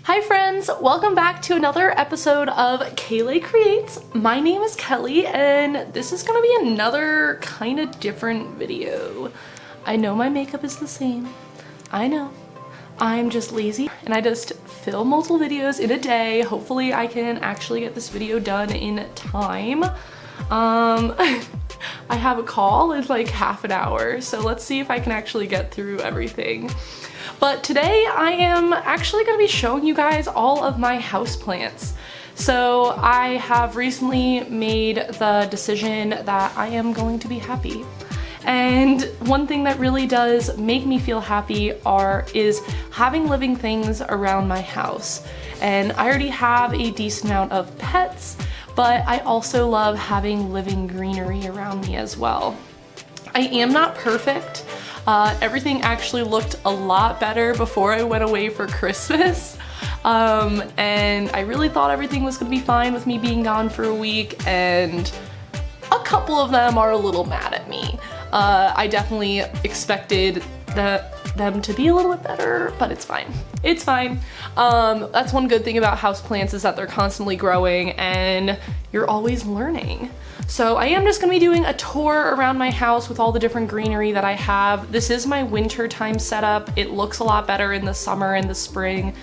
Hi friends, welcome back to another episode of kaylaycreates. My name is Kelly and this is gonna be another kind of different video. I know my makeup is the same. I know. I'm just lazy and I just film multiple videos in a day. Hopefully I can actually get this video done in time. I have a call in like half an hour, so let's see if I can actually get through everything. But today I am actually going to be showing you guys all of my houseplants. So I have recently made the decision that I am going to be happy. And one thing that really does make me feel happy is having living things around my house. And I already have a decent amount of pets, but I also love having living greenery around me as well. I am not perfect. Everything actually looked a lot better before I went away for Christmas. And I really thought everything was gonna be fine with me being gone for a week, and a couple of them are a little mad at me. I definitely expected them to be a little bit better, but it's fine. It's fine. That's one good thing about houseplants is that they're constantly growing and you're always learning. So I am just gonna be doing a tour around my house with all the different greenery that I have. This is my winter time setup. It looks a lot better in the summer and the spring,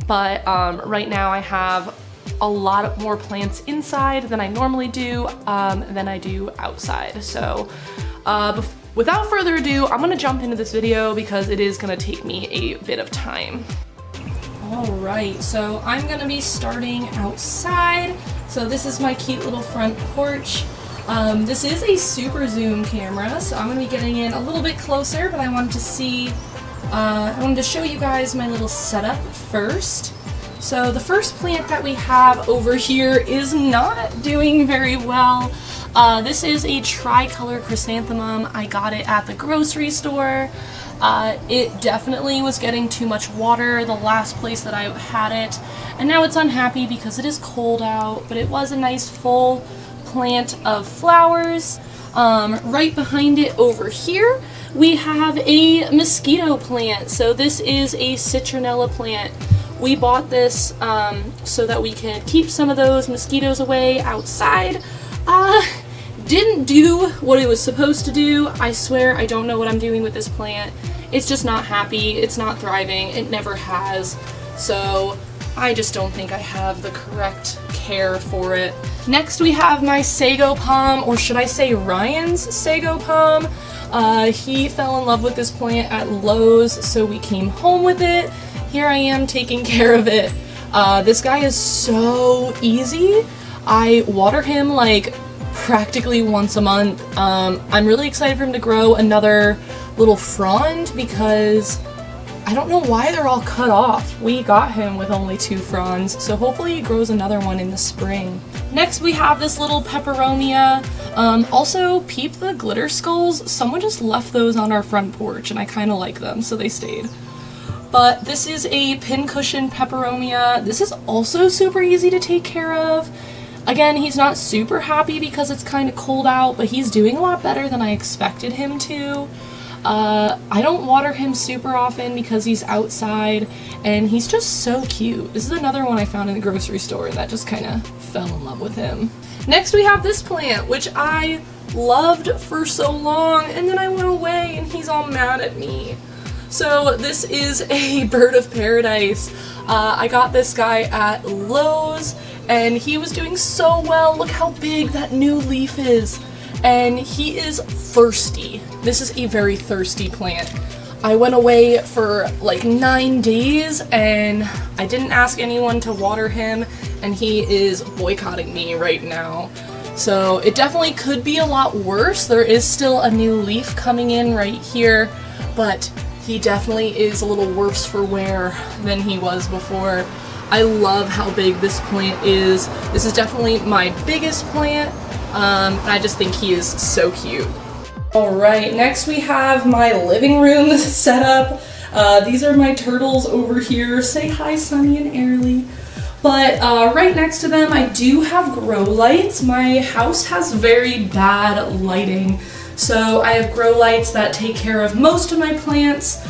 but right now I have a lot more plants inside than I normally do, than I do outside. So without further ado, I'm gonna jump into this video because it is gonna take me a bit of time. Alright, so I'm gonna be starting outside. So this is my cute little front porch. This is a super zoom camera, so I'm gonna be getting in a little bit closer, but I wanted to show you guys my little setup first. So the first plant that we have over here is not doing very well. This is a tricolor chrysanthemum. I got it at the grocery store. It definitely was getting too much water the last place that I had it, and now it's unhappy because it is cold out, but it was a nice full plant of flowers. Right behind it over here we have a mosquito plant. So this is a citronella plant. We bought this so that we can keep some of those mosquitoes away outside. Didn't do what it was supposed to do. I swear I don't know what I'm doing with this plant. It's just not happy. It's not thriving. It never has. So I just don't think I have the correct care for it. Next we have my sago palm, or should I say Ryan's sago palm. He fell in love with this plant at Lowe's, so we came home with it. Here I am taking care of it. This guy is so easy. I water him like practically once a month. I'm really excited for him to grow another little frond because I don't know why they're all cut off. We got him with only 2 fronds, so hopefully he grows another one in the spring. Next we have this little peperomia. Also, peep the glitter skulls. Someone just left those on our front porch and I kind of like them, so they stayed. But this is a pincushion peperomia. This is also super easy to take care of. Again, he's not super happy because it's kind of cold out, but he's doing a lot better than I expected him to. I don't water him super often because he's outside, and he's just so cute. This is another one I found in the grocery store that just kind of fell in love with him. Next we have this plant, which I loved for so long, and then I went away and he's all mad at me. So this is a bird of paradise. I got this guy at Lowe's and he was doing so well. Look how big that new leaf is. And he is thirsty. This is a very thirsty plant. I went away for like 9 days and I didn't ask anyone to water him, and he is boycotting me right now. So it definitely could be a lot worse. There is still a new leaf coming in right here, but he definitely is a little worse for wear than he was before. I love how big this plant is. This is definitely my biggest plant. I just think he is so cute. Alright, next we have my living room setup. These are my turtles over here. Say hi, Sunny and Airly. But right next to them I do have grow lights. My house has very bad lighting, so I have grow lights that take care of most of my plants.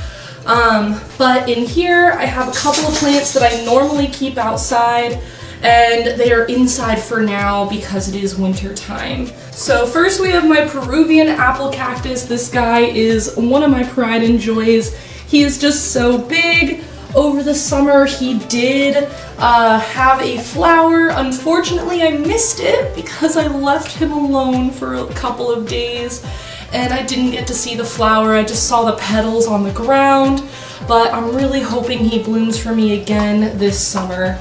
But in here I have a couple of plants that I normally keep outside, and they are inside for now because it is winter time. So first we have my Peruvian apple cactus. This guy is one of my pride and joys. He is just so big. Over the summer he did have a flower. Unfortunately I missed it because I left him alone for a couple of days and I didn't get to see the flower. I just saw the petals on the ground, but I'm really hoping he blooms for me again this summer.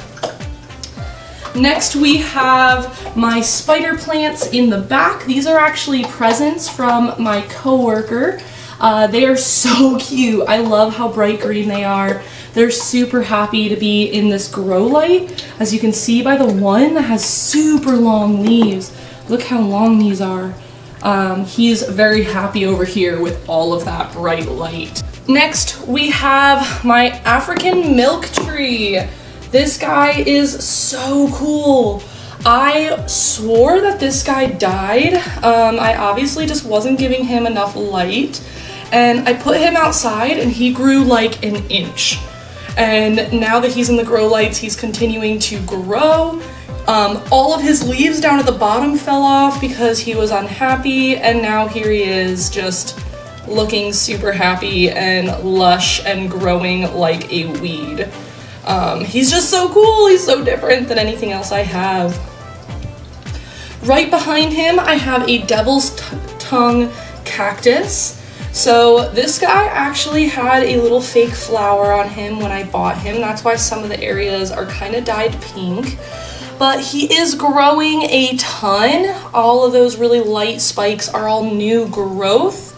Next we have my spider plants in the back. These are actually presents from my coworker. They are so cute. I love how bright green they are. They're super happy to be in this grow light. As you can see by the one that has super long leaves. Look how long these are. He's very happy over here with all of that bright light. Next, we have my African milk tree. This guy is so cool. I swore that this guy died. I obviously just wasn't giving him enough light. And I put him outside and he grew like an inch. And now that he's in the grow lights, he's continuing to grow. All of his leaves down at the bottom fell off because he was unhappy, and now here he is just looking super happy and lush and growing like a weed. He's just so cool. He's so different than anything else I have. Right behind him I have a devil's tongue cactus. So this guy actually had a little fake flower on him when I bought him. That's why some of the areas are kind of dyed pink. But he is growing a ton. All of those really light spikes are all new growth.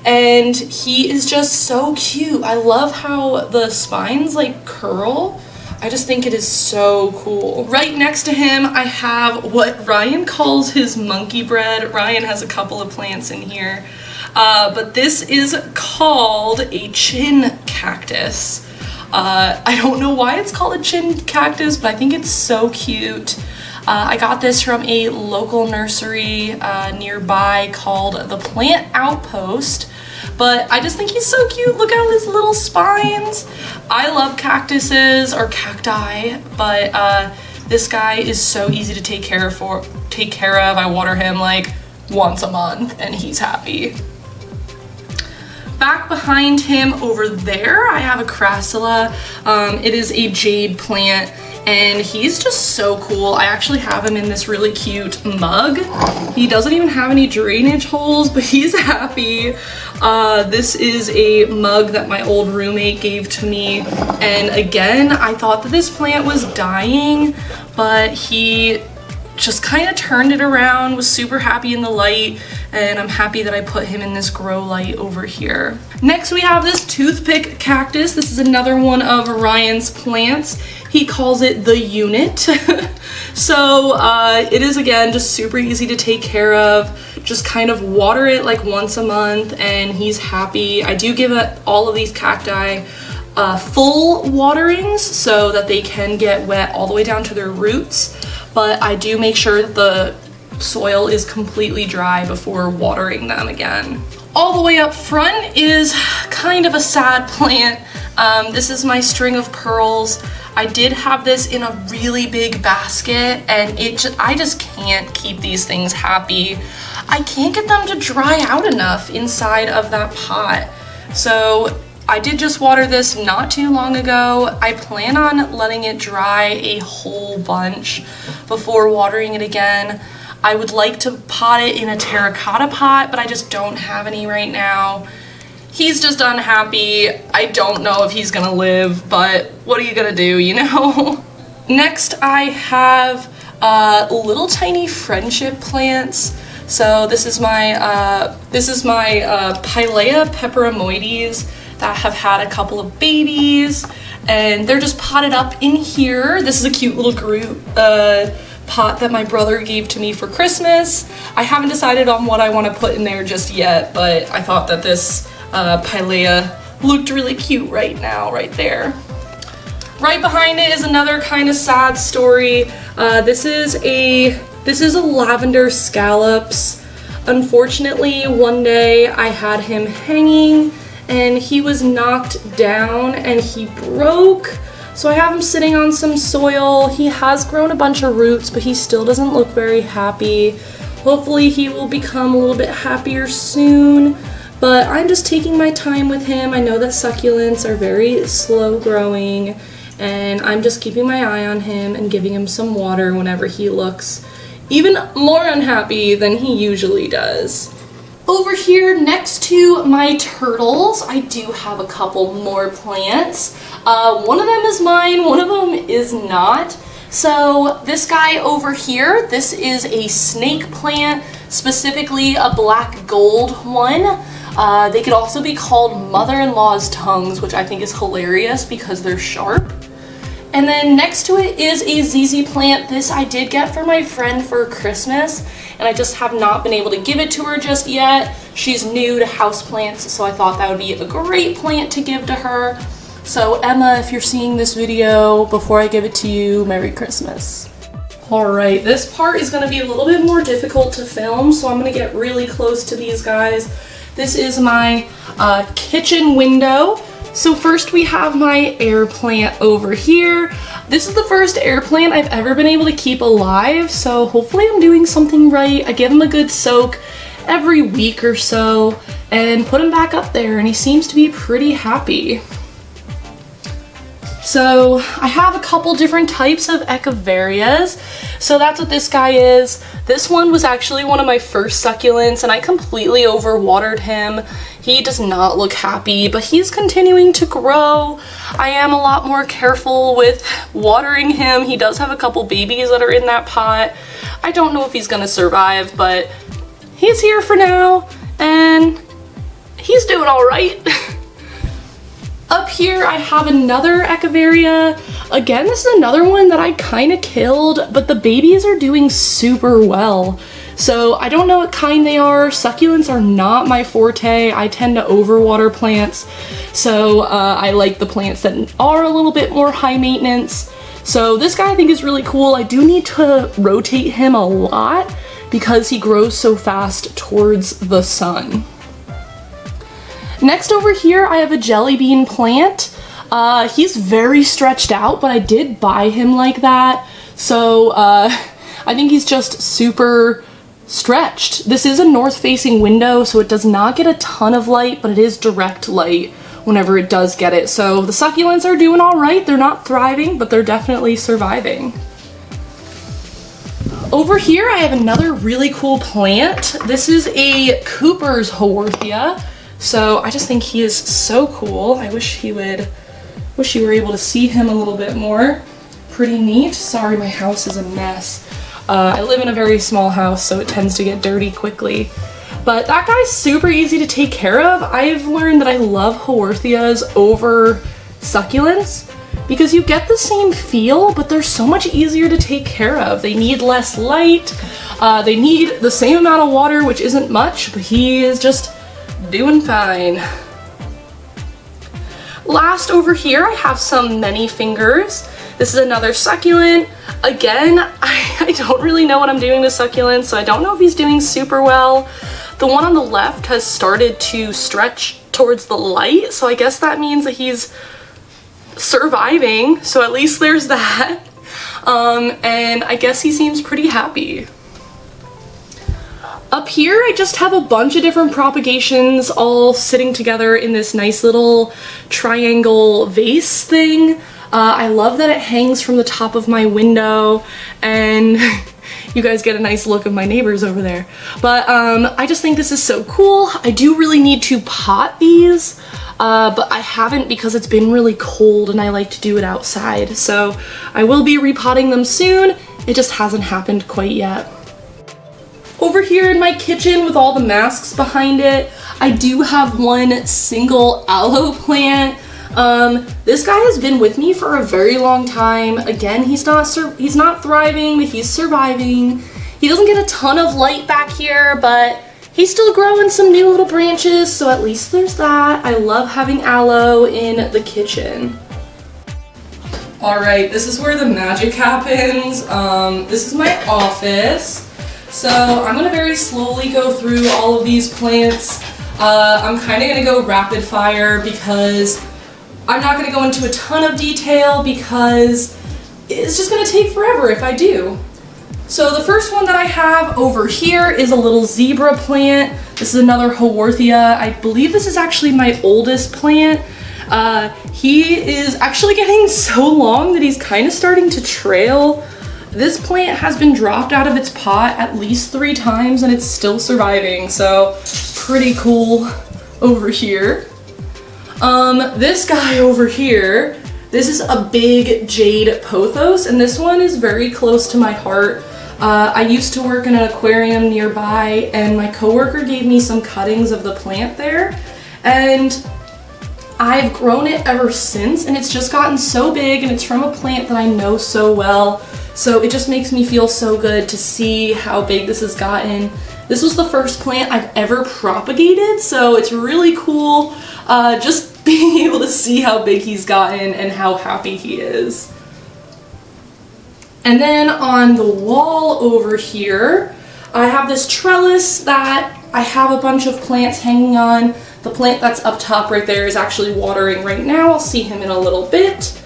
And he is just so cute. I love how the spines like curl. I just think it is so cool. Right next to him, I have what Ryan calls his monkey bread. Ryan has a couple of plants in here. But this is called a chin cactus. I don't know why it's called a chin cactus, but I think it's so cute. I got this from a local nursery nearby called the Plant Outpost, but I just think he's so cute. Look at his little spines. I love cactuses or cacti, but this guy is so easy to take care of. I water him like once a month and he's happy. Back behind him over there, I have a crassula. It is a jade plant, and he's just so cool. I actually have him in this really cute mug. He doesn't even have any drainage holes, but he's happy. This is a mug that my old roommate gave to me, and again, I thought that this plant was dying, but he just kind of turned it around, was super happy in the light, and I'm happy that I put him in this grow light over here. Next we have this toothpick cactus. This is another one of Ryan's plants. He calls it the unit. So it is again just super easy to take care of. Just kind of water it like once a month and he's happy. I do give all of these cacti full waterings so that they can get wet all the way down to their roots. But I do make sure that the soil is completely dry before watering them again. All the way up front is kind of a sad plant. This is my string of pearls. I did have this in a really big basket and I just can't keep these things happy. I can't get them to dry out enough inside of that pot. So I did just water this not too long ago. I plan on letting it dry a whole bunch before watering it again. I would like to pot it in a terracotta pot, but I just don't have any right now. He's just unhappy. I don't know if he's gonna live, but what are you gonna do, you know? Next, I have little tiny friendship plants. So this is my Pilea peperomoides that have had a couple of babies, and they're just potted up in here. This is a cute little pot that my brother gave to me for Christmas. I haven't decided on what I want to put in there just yet, but I thought that this Pilea looked really cute right now, right there. Right behind it is another kind of sad story. This is a lavender scallops. Unfortunately, one day I had him hanging and he was knocked down and he broke. So I have him sitting on some soil. He has grown a bunch of roots, but he still doesn't look very happy. Hopefully he will become a little bit happier soon, but I'm just taking my time with him. I know that succulents are very slow growing, and I'm just keeping my eye on him and giving him some water whenever he looks even more unhappy than he usually does. Over here next to my turtles, I do have a couple more plants. One of them is mine, one of them is not. So this guy over here, this is a snake plant, specifically a black gold one. They could also be called mother-in-law's tongues, which I think is hilarious because they're sharp. And then next to it is a ZZ plant. This I did get for my friend for Christmas, and I just have not been able to give it to her just yet. She's new to houseplants, so I thought that would be a great plant to give to her. So Emma, if you're seeing this video before I give it to you, Merry Christmas. Alright, this part is going to be a little bit more difficult to film, so I'm going to get really close to these guys. This is my kitchen window. So first we have my air plant over here. This is the first air plant I've ever been able to keep alive, so hopefully I'm doing something right. I give him a good soak every week or so and put him back up there, and he seems to be pretty happy. So I have a couple different types of echeverias. So that's what this guy is. This one was actually one of my first succulents, and I completely overwatered him. He does not look happy, but he's continuing to grow. I am a lot more careful with watering him. He does have a couple babies that are in that pot. I don't know if he's gonna survive, but he's here for now, and he's doing all right. Up here I have another echeveria. Again, this is another one that I kind of killed, but the babies are doing super well. So I don't know what kind they are. Succulents are not my forte. I tend to overwater plants. So I like the plants that are a little bit more high maintenance. So this guy I think is really cool. I do need to rotate him a lot because he grows so fast towards the sun. Next over here, I have a jelly bean plant. He's very stretched out, but I did buy him like that. So I think he's just super stretched. This is a north-facing window, so it does not get a ton of light, but it is direct light whenever it does get it. So the succulents are doing all right. They're not thriving, but they're definitely surviving. Over here, I have another really cool plant. This is a Cooper's Haworthia. So I just think he is so cool. I wish you were able to see him a little bit more. Pretty neat. Sorry, my house is a mess. I live in a very small house, so it tends to get dirty quickly. But that guy's super easy to take care of. I've learned that I love Haworthias over succulents because you get the same feel, but they're so much easier to take care of. They need less light. They need the same amount of water, which isn't much, but he is just doing fine. Last over here, I have some many fingers. This is another succulent. Again, I don't really know what I'm doing to succulents, so I don't know if he's doing super well. The one on the left has started to stretch towards the light, so I guess that means that he's surviving, so at least there's that. And I guess he seems pretty happy. Up here, I just have a bunch of different propagations all sitting together in this nice little triangle vase thing. I love that it hangs from the top of my window, and you guys get a nice look of my neighbors over there. But I just think this is so cool. I do really need to pot these, but I haven't because it's been really cold and I like to do it outside. So I will be repotting them soon. It just hasn't happened quite yet. Over here in my kitchen with all the masks behind it, I do have one single aloe plant. This guy has been with me for a very long time. Again, he's not thriving, but he's surviving. He doesn't get a ton of light back here, but he's still growing some new little branches, so at least there's that. I love having aloe in the kitchen. Alright, this is where the magic happens. This is my office. So I'm going to very slowly go through all of these plants. I'm kind of going to go rapid fire because I'm not going to go into a ton of detail because it's just going to take forever if I do. So the first one that I have over here is a little zebra plant. This is another Haworthia. I believe this is actually my oldest plant. He is actually getting so long that he's kind of starting to trail. This plant has been dropped out of its pot at least 3 times and it's still surviving, so pretty cool over here. This guy over here, this is a big jade pothos, and this one is very close to my heart. I used to work in an aquarium nearby, and my coworker gave me some cuttings of the plant there, and I've grown it ever since, and it's just gotten so big, and it's from a plant that I know so well. So it just makes me feel so good to see how big this has gotten. This was the first plant I've ever propagated, so it's really cool just being able to see how big he's gotten and how happy he is. And then on the wall over here, I have this trellis that I have a bunch of plants hanging on. The plant that's up top right there is actually watering right now. I'll see him in a little bit.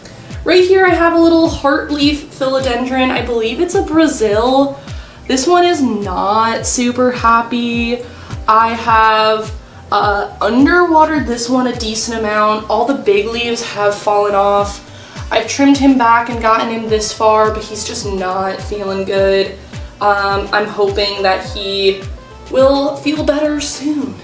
Right here I have a little heart leaf philodendron. I believe it's a Brazil. This one is not super happy. I have underwatered this one a decent amount. All the big leaves have fallen off. I've trimmed him back and gotten him this far, but he's just not feeling good. I'm hoping that he will feel better soon.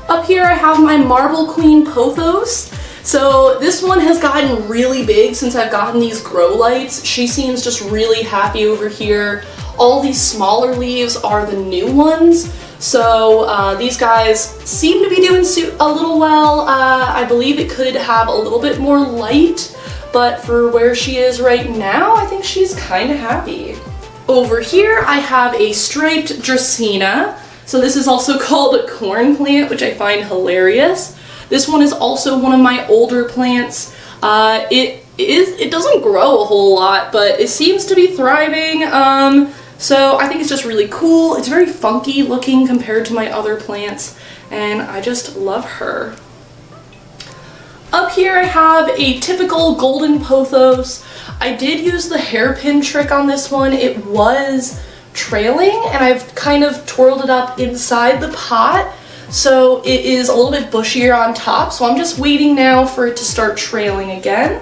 Up here I have my Marble Queen Pothos. So this one has gotten really big since I've gotten these grow lights. She seems just really happy over here. All these smaller leaves are the new ones. So these guys seem to be doing a little well. I believe it could have a little bit more light, but for where she is right now, I think she's kind of happy. Over here I have a striped Dracaena. So this is also called a corn plant, which I find hilarious. This one is also one of my older plants. It doesn't grow a whole lot, but it seems to be thriving. So I think it's just really cool. It's very funky looking compared to my other plants, and I just love her. Up here I have a typical golden pothos. I did use the hairpin trick on this one. It was trailing, and I've kind of twirled it up inside the pot. So it is a little bit bushier on top, so I'm just waiting now for it to start trailing again.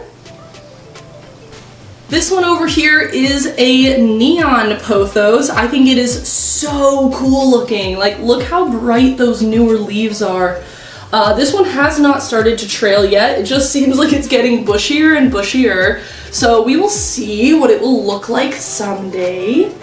This one over here is a neon pothos. I think it is so cool looking. Like, look how bright those newer leaves are. This one has not started to trail yet. It just seems like it's getting bushier and bushier. So we will see what it will look like someday.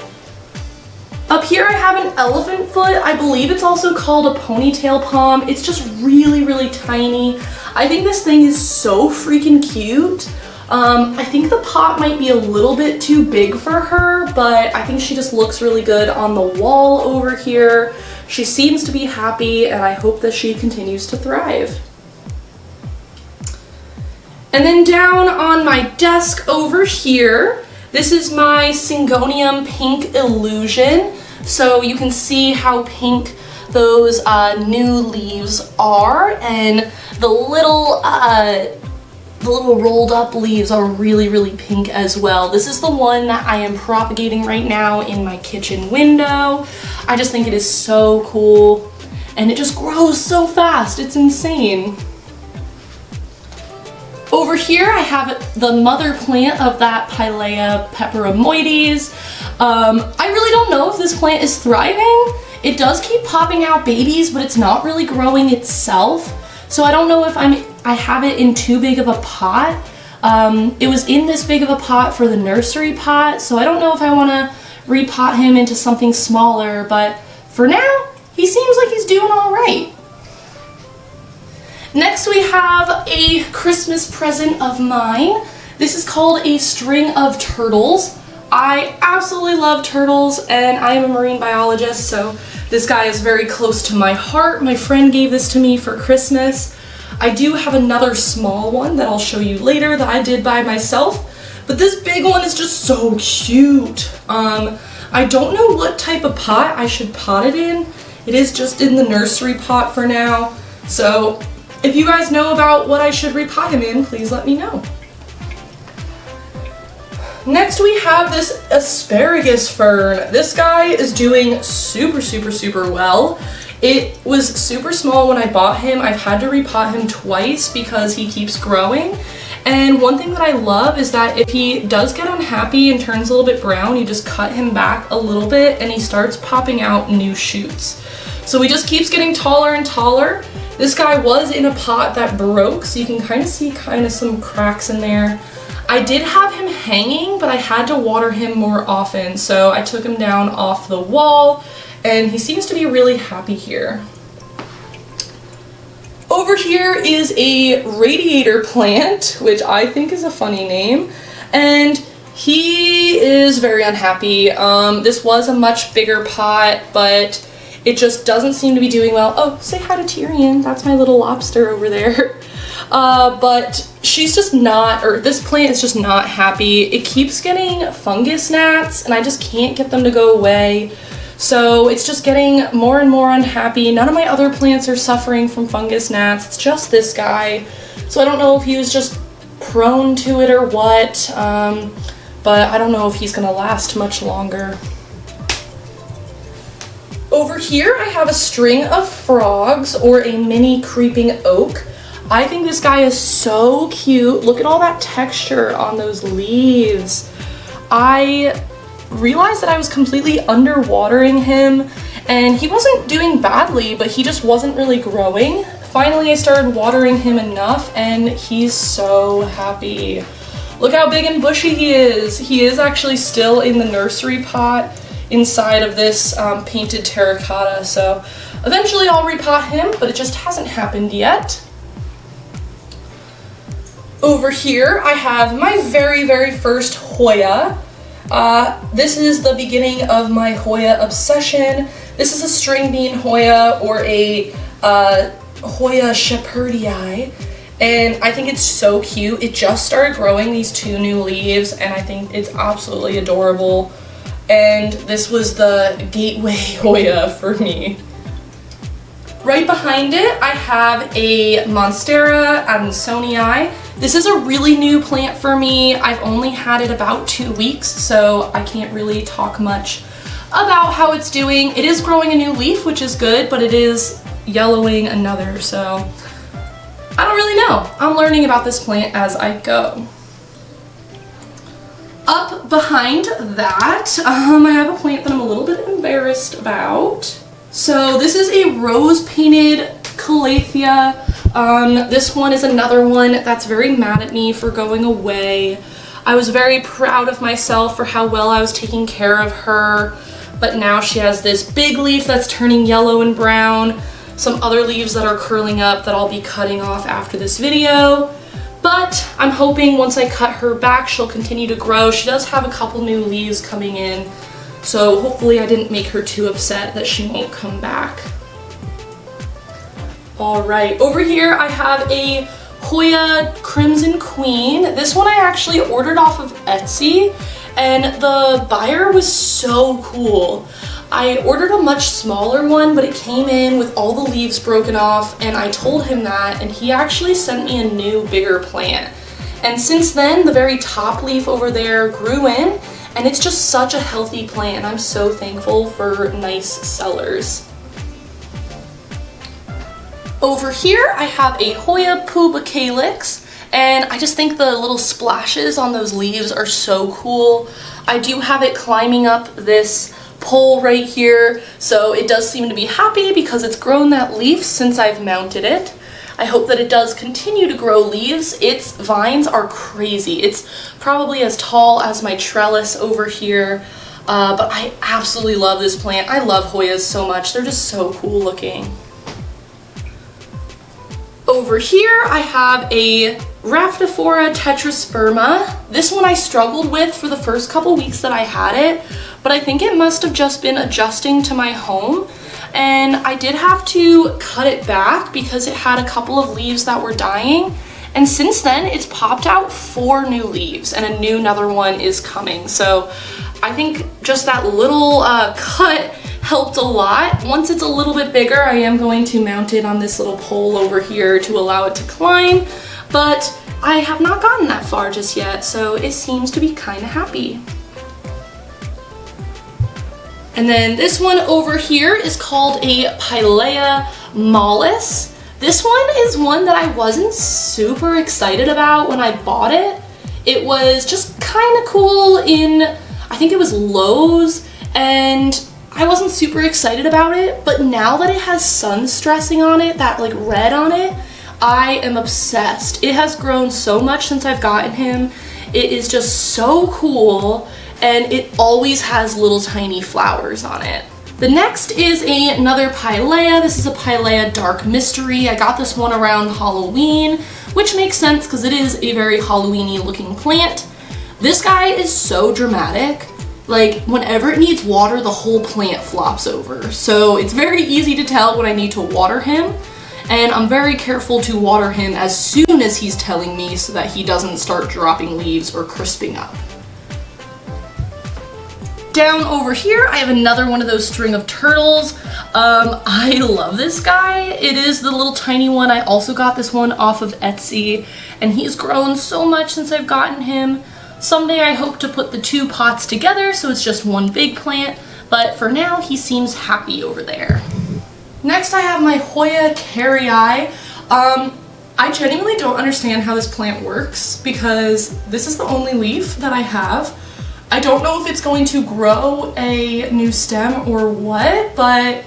Up here I have an elephant foot. I believe it's also called a ponytail palm. It's just really, really tiny. I think this thing is so freaking cute. I think the pot might be a little bit too big for her, but I think she just looks really good on the wall over here. She seems to be happy, and I hope that she continues to thrive. And then down on my desk over here, this is my Syngonium Pink Illusion. So you can see how pink those new leaves are, and the little rolled up leaves are really, really pink as well. This is the one that I am propagating right now in my kitchen window. I just think it is so cool, and it just grows so fast. It's insane. Over here I have the mother plant of that Pilea peperomoides. I really don't know if this plant is thriving. It does keep popping out babies, but it's not really growing itself. So I don't know if I have it in too big of a pot. It was in this big of a pot for the nursery pot, so I don't know if I want to repot him into something smaller, but for now, he seems like he's doing all right. Next we have a Christmas present of mine. This is called a string of turtles. I absolutely love turtles, and I am a marine biologist, so this guy is very close to my heart. My friend gave this to me for Christmas. I do have another small one that I'll show you later that I did by myself, but this big one is just so cute. I don't know what type of pot I should pot it in. It is just in the nursery pot for now. So if you guys know about what I should repot him in, please let me know. Next we have this asparagus fern. This guy is doing super well. It was super small when I bought him. I've had to repot him twice because he keeps growing. And one thing that I love is that if he does get unhappy and turns a little bit brown, you just cut him back a little bit and he starts popping out new shoots. So he just keeps getting taller and taller. This guy was in a pot that broke, so you can kind of see some cracks in there. I did have him hanging, but I had to water him more often, so I took him down off the wall, and he seems to be really happy here. Over here is a radiator plant, which I think is a funny name, and he is very unhappy. This was a much bigger pot, but it just doesn't seem to be doing well. Oh, say hi to Tyrion. That's my little lobster over there. But she's just not, or this plant is just not happy. It keeps getting fungus gnats and I just can't get them to go away. So it's just getting more and more unhappy. None of my other plants are suffering from fungus gnats. It's just this guy. So I don't know if he was just prone to it or what, but I don't know if he's gonna last much longer. Over here I have a string of frogs, or a mini creeping oak. I think this guy is so cute. Look at all that texture on those leaves. I realized that I was completely underwatering him and he wasn't doing badly, but he just wasn't really growing. Finally, I started watering him enough and he's so happy. Look how big and bushy he is. He is actually still in the nursery pot inside of this painted terracotta, so eventually I'll repot him, but it just hasn't happened yet. Over here I have my very first Hoya. This is the beginning of my Hoya obsession. This is a string bean Hoya, or a Hoya shepherdii, and I think it's so cute. It just started growing these 2 new leaves and I think it's absolutely adorable. And this was the gateway Hoya for me. Right behind it, I have a monstera adansonii. This is a really new plant for me. I've only had it about 2 weeks, so I can't really talk much about how it's doing. It is growing a new leaf, which is good, but it is yellowing another, so I don't really know. I'm learning about this plant as I go. Up behind that, I have a plant that I'm a little bit embarrassed about. So this is a rose painted calathea. This one is another one that's very mad at me for going away. I was very proud of myself for how well I was taking care of her, but now she has this big leaf that's turning yellow and brown, some other leaves that are curling up that I'll be cutting off after this video. But I'm hoping once I cut her back, she'll continue to grow. She does have a couple new leaves coming in, so hopefully I didn't make her too upset that she won't come back. Alright, over here I have a Hoya Crimson Queen. This one I actually ordered off of Etsy, and the buyer was so cool. I ordered a much smaller one, but it came in with all the leaves broken off, and I told him that, and he actually sent me a new, bigger plant. And since then, the very top leaf over there grew in, and it's just such a healthy plant, and I'm so thankful for nice sellers. Over here, I have a Hoya pubicalyx, and I just think the little splashes on those leaves are so cool. I do have it climbing up this pole right here, so it does seem to be happy because it's grown that leaf since I've mounted it. I hope that it does continue to grow leaves. Its vines are crazy. It's probably as tall as my trellis over here, but I absolutely love this plant. I love Hoyas so much. They're just so cool looking. Over here I have a Rhaphidophora tetrasperma. This one I struggled with for the first couple weeks that I had it, but I think it must have just been adjusting to my home, and I did have to cut it back because it had a couple of leaves that were dying, and since then it's popped out 4 new leaves and another one is coming. So I think just that little cut helped a lot. Once it's a little bit bigger, I am going to mount it on this little pole over here to allow it to climb, but I have not gotten that far just yet, so it seems to be kind of happy. And then this one over here is called a Pilea mollis. This one is one that I wasn't super excited about when I bought it. It was just kind of cool in, I think it was Lowe's, and I wasn't super excited about it, but now that it has sun stressing on it, that like red on it, I am obsessed. It has grown so much since I've gotten him. It is just so cool, and it always has little tiny flowers on it. The next is another Pilea. This is a Pilea Dark Mystery. I got this one around Halloween, which makes sense because it is a very Halloween-y looking plant. This guy is so dramatic. Like, whenever it needs water, the whole plant flops over. So it's very easy to tell when I need to water him. And I'm very careful to water him as soon as he's telling me so that he doesn't start dropping leaves or crisping up. Down over here, I have another one of those string of turtles. I love this guy. It is the little tiny one. I also got this one off of Etsy, and he's grown so much since I've gotten him. Someday I hope to put the two pots together so it's just one big plant, but for now he seems happy over there. Next I have my Hoya carrii. I genuinely don't understand how this plant works because this is the only leaf that I have. I don't know if it's going to grow a new stem or what, but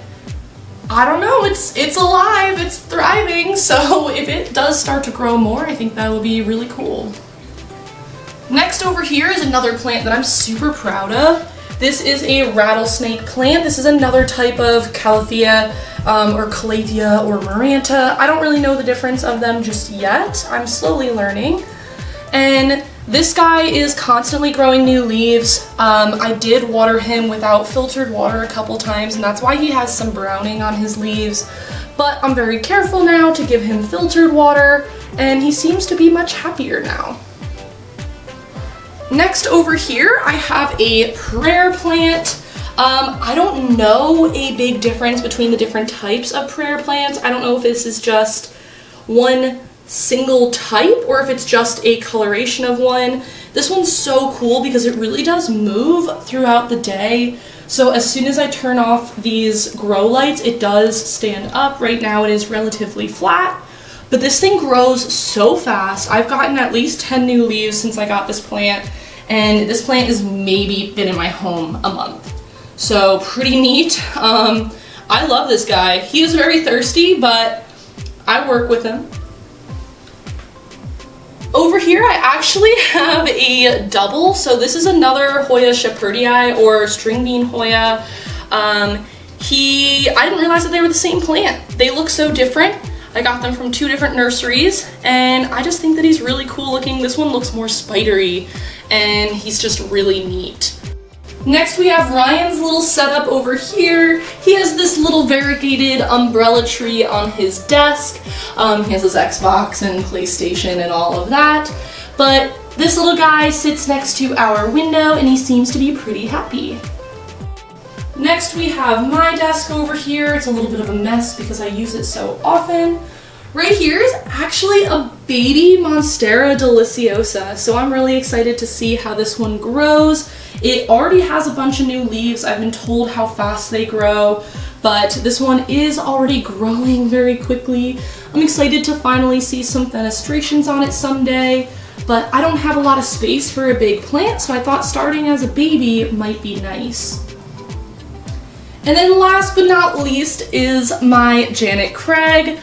I don't know, it's alive, it's thriving, so if it does start to grow more, I think that will be really cool. Next over here is another plant that I'm super proud of. This is a rattlesnake plant. This is another type of Calathea or Calathea or Maranta. I don't really know the difference of them just yet. I'm slowly learning. And this guy is constantly growing new leaves. I did water him without filtered water a couple times, and that's why he has some browning on his leaves. But I'm very careful now to give him filtered water, and he seems to be much happier now. Next over here, I have a prayer plant. I don't know a big difference between the different types of prayer plants. I don't know if this is just one single type or if it's just a coloration of one. This one's so cool because it really does move throughout the day. So as soon as I turn off these grow lights, it does stand up. Right now it is relatively flat, but this thing grows so fast. I've gotten at least 10 new leaves since I got this plant, and this plant has maybe been in my home a month. So pretty neat. I love this guy. He is very thirsty, but I work with him. Over here I actually have a double, so this is another Hoya shepherdii or string bean Hoya. I didn't realize that they were the same plant. They look so different. I got them from two different nurseries, and I just think that he's really cool looking. This one looks more spidery, and he's just really neat. Next we have Ryan's little setup over here. He has this little variegated umbrella tree on his desk. He has his Xbox and PlayStation and all of that. But this little guy sits next to our window and he seems to be pretty happy. Next we have my desk over here. It's a little bit of a mess because I use it so often. Right here is actually a baby monstera deliciosa, so I'm really excited to see how this one grows. It already has a bunch of new leaves. I've been told how fast they grow, but this one is already growing very quickly. I'm excited to finally see some fenestrations on it someday, but I don't have a lot of space for a big plant, so I thought starting as a baby might be nice. And then last but not least is my Janet Craig.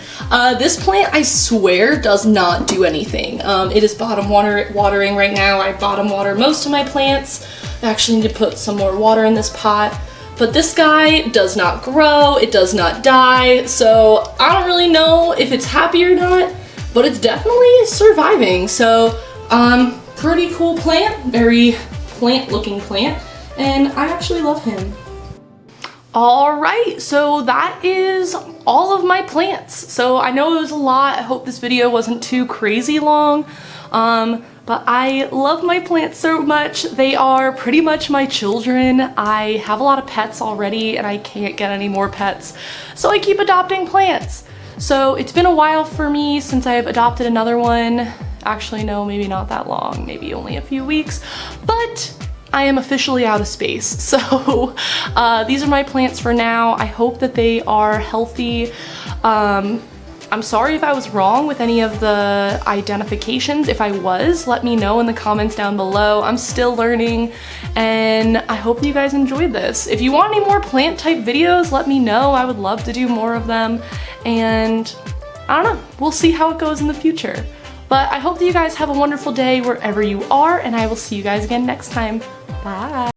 This plant, I swear, does not do anything. It is bottom watering right now. I bottom water most of my plants. I actually need to put some more water in this pot. But this guy does not grow, it does not die, so I don't really know if it's happy or not, but it's definitely surviving. So, pretty cool plant, very plant-looking plant, and I actually love him. Alright, so that is all of my plants. So I know it was a lot. I hope this video wasn't too crazy long. But But I love my plants so much. They are pretty much my children. I have a lot of pets already and I can't get any more pets, so I keep adopting plants. So it's been a while for me since I've adopted another one. Actually, no, maybe not that long, maybe only a few weeks, but I am officially out of space. So these are my plants for now. I hope that they are healthy. I'm sorry if I was wrong with any of the identifications. If I was, let me know in the comments down below. I'm still learning, and I hope you guys enjoyed this. If you want any more plant type videos, let me know. I would love to do more of them, and I don't know, we'll see how it goes in the future. But I hope that you guys have a wonderful day wherever you are, and I will see you guys again next time. Bye.